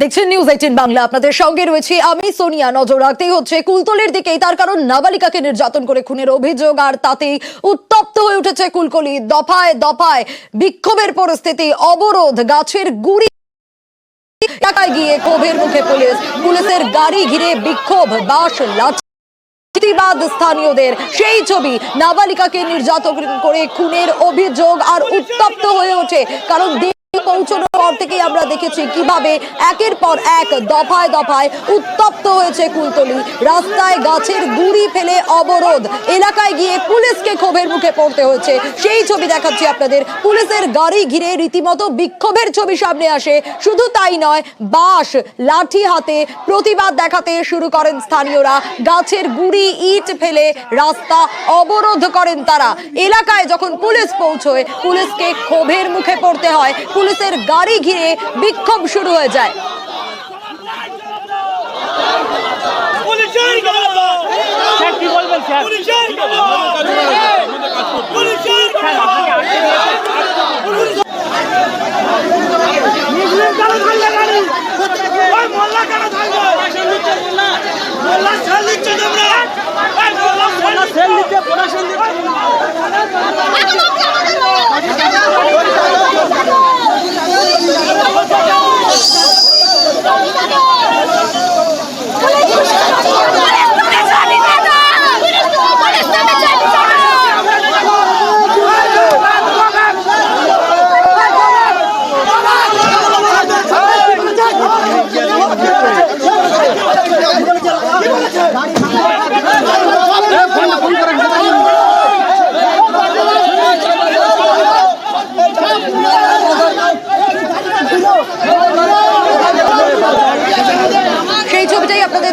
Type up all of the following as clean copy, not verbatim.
দেখছেন নিউজ 18 বাংলা, আপনাদের সঙ্গে রয়েছে আমি সোনিয়া। নজর রাখতেই হচ্ছে কুলতলির দিকেই, তার কারণ নাবালিকাকে নির্যাতন করে খুনের অভিযোগ, আর তাতেই উত্তপ্ত হয়ে উঠেছে কুলতলি। দফায় দফায় বিক্ষোভের পরিস্থিতি, অবরোধ, গাছের গুড়ি এলাকায় গিয়ে ক্ষোভের মুখে পুলিশের গাড়ি ঘিরে বিক্ষোভ, বাঁশ লাঠি প্রতিবাদ স্থানীয়দের। সেই ছবি, নাবালিকাকে নির্যাতন করে খুনের অভিযোগ আর উত্তপ্ত হয়ে ওঠে। কারণ পৌঁছানোর পর থেকেই আমরা দেখেছি কিভাবে একের পর এক দফায় দফায় উত্তপ্ত হয়েছে কুলতলি। রাস্তায় গাছের গুড়ি ফেলে অবরোধ, এলাকায় গিয়ে পুলিশকে ক্ষোভের মুখে পড়তে হয়েছে। সেই ছবি দেখাচ্ছি আপনাদের। পুলিশের গাড়ি ঘিরে রীতিমতো বিক্ষোভের ছবি সামনে আসে। শুধু তাই নয়, বাঁশ লাঠি হাতে প্রতিবাদ দেখাতে শুরু করেন স্থানীয়রা। গাছের গুড়ি ইট ফেলে রাস্তা অবরোধ করেন তারা। এলাকায় যখন পুলিশ পৌঁছয়, পুলিশকে ক্ষোভের মুখে পড়তে হয়। পুলিশের গাড়ি ঘিরে বিক্ষোভ শুরু হয়ে যায়।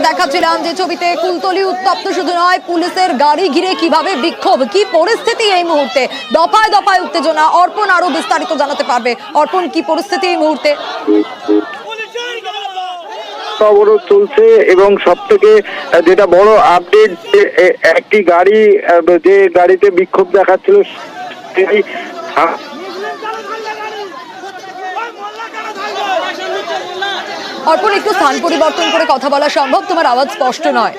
দেখাচ্ছিলাম যে ছবিতে কুলতলি উত্তপ্ত শুধু নয়, পুলিশের গাড়ি ঘিরে কিভাবে বিক্ষোভ, কি পরিস্থিতি এই মুহূর্তে। দফায় দফায় উত্তেজনা। অর্পণ আরো বিস্তারিত জানাতে পারবে। অর্পণ, কি পরিস্থিতি এই মুহূর্তে? অবরোধ চলছে এবং সব থেকে যেটা বড় আপডেট, একটি গাড়ি যে গাড়িতে বিক্ষোভ দেখাচ্ছিল অর্পণ, একটু স্থান পরিবর্তন করে কথা বলা সম্ভব? তোমার আওয়াজ স্পষ্ট নয়।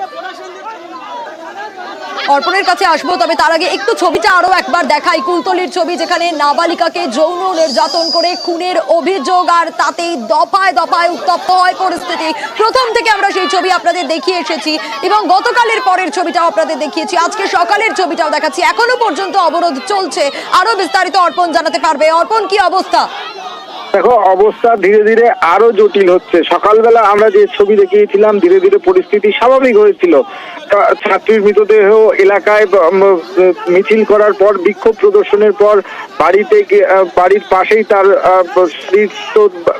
অর্পণের কাছে আসবো, তবে তার আগে একটু ছবিটা আরো একবার দেখাই। কুলতলির ছবি, যেখানে নাবালিকাকে যৌন নির্যাতন করে খুনের অভিযোগ, আর তাতেই দফায় দফায় উত্তপ্ত হয় পরিস্থিতি। প্রথম থেকে আমরা সেই ছবি আপনাদের দেখিয়ে এসেছি এবং গতকালের পরের ছবিটাও আপনাদের দেখিয়েছি, আজকে সকালের ছবিটাও দেখাচ্ছি। এখনো পর্যন্ত অবরোধ চলছে। আরো বিস্তারিত অর্পণ জানাতে পারবে। অর্পণ, কি অবস্থা? দেখো, অবস্থা ধীরে ধীরে আরো জটিল হচ্ছে। সকালবেলা আমরা যে ছবি দেখিয়েছিলাম, ধীরে ধীরে পরিস্থিতি স্বাভাবিক হয়েছিল। ছাত্রীর মৃতদেহ এলাকায় মিছিল করার পর, বিক্ষোভ প্রদর্শনের পর বাড়ির পাশেই তার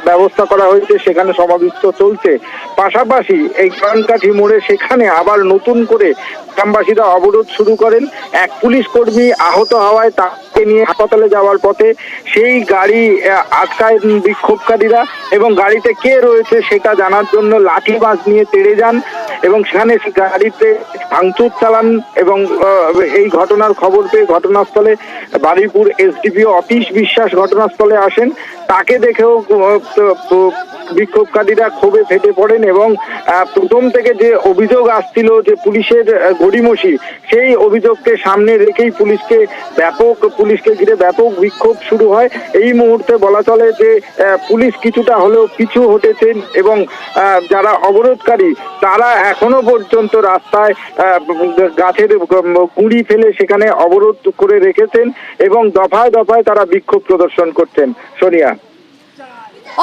ব্যবস্থা করা হয়েছে, সেখানে সমাবেশ চলছে। পাশাপাশি এই কানকাঠি মোড়ে সেখানে আবার নতুন করে গ্রামবাসীরা অবরোধ শুরু করেন। এক পুলিশ কর্মী আহত হওয়ায় তাকে নিয়ে হাসপাতালে যাওয়ার পথে সেই গাড়ি আটকায় বিক্ষোভকারীরা এবং গাড়িতে কে রয়েছে সেটা জানার জন্য লাঠি বাঁশ নিয়ে তেড়ে যান এবং সেখানে গাড়িতে ভাঙচুর চালান। এবং এই ঘটনার খবর পেয়ে ঘটনাস্থলে বারুইপুর এসডিপিও অতীশ বিশ্বাস ঘটনাস্থলে আসেন। তাকে দেখেও বিক্ষোভকারীরা ক্ষোভে ফেটে পড়েন এবং প্রথম থেকে যে অভিযোগ আসছিল যে পুলিশের গড়িমসি, সেই অভিযোগকে সামনে রেখেই পুলিশকে ঘিরে ব্যাপক বিক্ষোভ শুরু হয়। এই মুহূর্তে বলা চলে যে পুলিশ কিছুটা হলেও পিছু হটেছেন এবং যারা অবরোধকারী তারা এখনো পর্যন্ত রাস্তায় গাছের গুঁড়ি ফেলে সেখানে অবরোধ করে রেখেছেন এবং দফায় দফায় তারা বিক্ষোভ প্রদর্শন করছেন। সোনিয়া।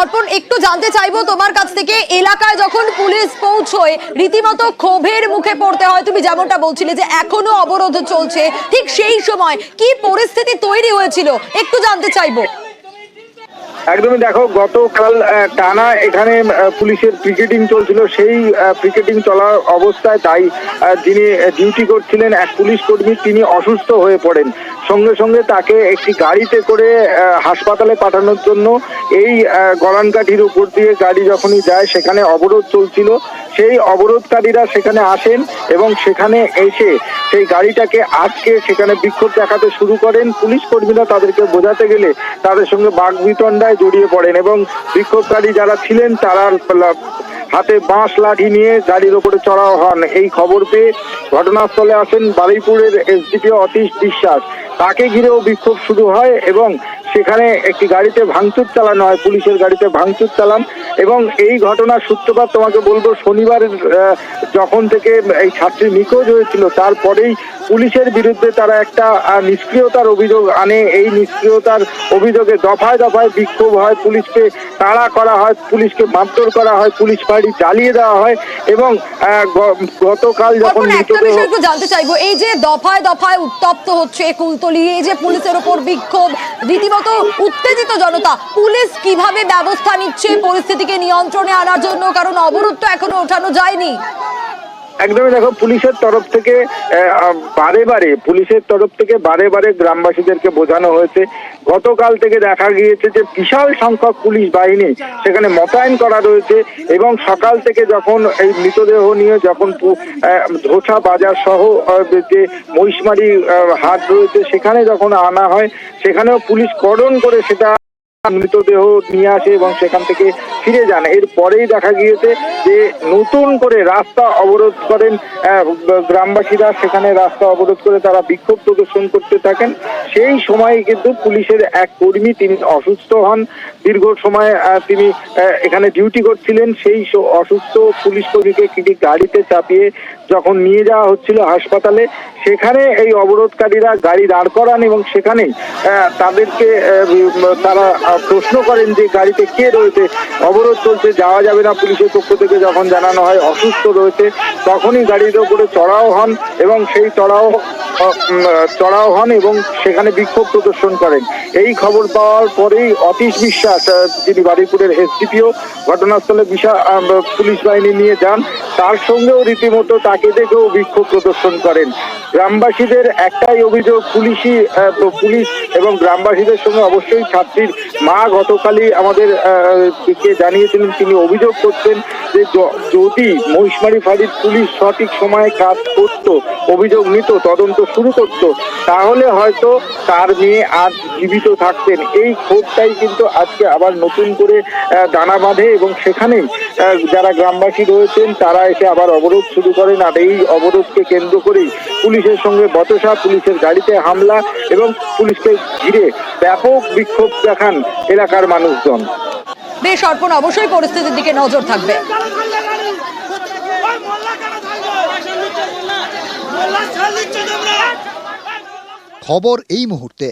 অর্পণ, একটু জানতে চাইবো তোমার কাছ থেকে, এলাকায় যখন পুলিশ পৌঁছয় রীতিমতো ক্ষোভের মুখে পড়তে হয়, তুমি যেমনটা বলছিলে যে এখনো অবরোধ চলছে, ঠিক সেই সময় কি পরিস্থিতি তৈরি হয়েছিল একটু জানতে চাইবো। একদমই, দেখো, গতকাল টানা এখানে পুলিশের পিকেটিং চলছিল। সেই পিকেটিং চলার অবস্থায় যিনি ডিউটি করছিলেন এক পুলিশ কর্মী, তিনি অসুস্থ হয়ে পড়েন। সঙ্গে সঙ্গে তাকে একটি গাড়িতে করে হাসপাতালে পাঠানোর জন্য এই গলানকাঠির উপর দিয়ে গাড়ি যখনই যায় সেখানে অবরোধ চলছিল। সেই অবরোধকারীরা সেখানে আসেন এবং সেখানে এসে সেই গাড়িটাকে আটকে সেখানে বিক্ষোভ দেখাতে শুরু করেন। পুলিশ কর্মীরা তাদেরকে বোঝাতে গেলে তাদের সঙ্গে বাকবিতণ্ডায় জড়িয়ে পড়েন এবং বিক্ষোভকারী যারা ছিলেন তারা হাতে বাঁশ লাঠি নিয়ে গাড়ির ওপরে চড়াও হন। এই খবর পেয়ে ঘটনাস্থলে আসেন বারুইপুরের এসডিপিও অতীশ বিশ্বাস। তাকে ঘিরেও বিক্ষোভ শুরু হয় এবং সেখানে একটি গাড়িতে ভাঙচুর চালানো হয়, পুলিশের গাড়িতে ভাঙচুর চালান। এবং এই ঘটনার সূত্রপাত তোমাকে বলবো, শনিবার যখন থেকে এই ছাত্রী নিখোঁজ হয়েছিল তারপরেই পুলিশের বিরুদ্ধে তারা একটা নিষ্ক্রিয়তার অভিযোগ আনে। এই নিষ্ক্রিয়তার অভিযোগে দফায় দফায় বিক্ষোভ হয়, পুলিশকে তাড়া করা হয়, পুলিশকে মারধর করা হয়, পুলিশ বাড়ি জ্বালিয়ে দেওয়া হয়। এবং গতকাল যখন একটা বিষয় একটু জানতে চাইবো, এই যে দফায় দফায় উত্তপ্ত হচ্ছে কুলতলি, এই যে পুলিশের উপর বিক্ষোভ, রীতিমতো উত্তেজিত জনতা, পুলিশ কিভাবে ব্যবস্থা নিচ্ছে পরিস্থিতিকে নিয়ন্ত্রণে আনার জন্য? কারণ অবরোধ তো এখনো ওঠানো যায়নি। একদমই, দেখো পুলিশের তরফ থেকে বারে বারে গ্রামবাসীদেরকে বোঝানো হয়েছে। গতকাল থেকে দেখা গিয়েছে যে বিশাল সংখ্যক পুলিশ বাহিনী সেখানে মোতায়েন করা রয়েছে এবং সকাল থেকে যখন এই মৃতদেহ নিয়ে যখন ধোসা বাজার সহ যে মহিষমারি হাট রয়েছে সেখানে যখন আনা হয়, সেখানেও পুলিশ কর্ডন করে সেটা মৃতদেহ নিয়ে আসে এবং সেখান থেকে ফিরে যান। এরপরেই দেখা গিয়েছে যে নতুন করে রাস্তা অবরোধ করেন গ্রামবাসীরা, সেখানে রাস্তা অবরোধ করে তারা বিক্ষোভ প্রদর্শন করতে থাকেন। সেই সময় কিন্তু পুলিশের এক কর্মী তিনি অসুস্থ হন। দীর্ঘ সময় তিনি এখানে ডিউটি করছিলেন। সেই অসুস্থ পুলিশ কর্মীকে একটি গাড়িতে চাপিয়ে যখন নিয়ে যাওয়া হচ্ছিল হাসপাতালে, সেখানে এই অবরোধকারীরা গাড়ি দাঁড় করান এবং সেখানেই তাদেরকে তারা প্রশ্ন করেন যে গাড়িতে কে রয়েছে, অবরোধ চলছে, যাওয়া যাবে না। পুলিশের পক্ষ থেকে যখন জানানো হয় অসুস্থ রয়েছে, তখনই গাড়ির ওপরে চড়াও হন এবং সেই চড়াও হন এবং সেখানে বিক্ষোভ প্রদর্শন করেন। এই খবর পাওয়ার পরেই অতীশ বিশ্বাস, যিনি বারুইপুরের এসডিপিও, ঘটনাস্থলে পুলিশ বাহিনী নিয়ে যান। তার সঙ্গেও রীতিমতো তাকে দেখেও বিক্ষোভ প্রদর্শন করেন। গ্রামবাসীদের একটাই অভিযোগ, পুলিশ এবং গ্রামবাসীদের সঙ্গে অবশ্যই ছাত্রীর মা গতকালই আমাদের কে জানিয়েছিলেন। তিনি অভিযোগ করছেন যে যদি মহিষমারি ফাঁড়ির পুলিশ সঠিক সময়ে কাজ করত, অভিযোগ নিত, তদন্ত শুরু করত, তাহলে হয়তো তার মেয়ে আজ জীবিত থাকতেন। এই ক্ষোভটাই কিন্তু আজকে আবার নতুন করে দানা বাঁধে এবং সেখানেই যারা গ্রামবাসী রয়েছেন তারা এসে আবার অবরোধ শুরু করেন। আর এই অবরোধকে কেন্দ্র করেই পুলিশের সঙ্গে বচসা, পুলিশের গাড়িতে হামলা এবং পুলিশকে ঘিরে ব্যাপক বিক্ষোভ দেখান এলাকার মানুষজন। বেশ অর্পণ, অবশ্যই পরিস্থিতির দিকে নজর থাকবে। খবর এই মুহূর্তে।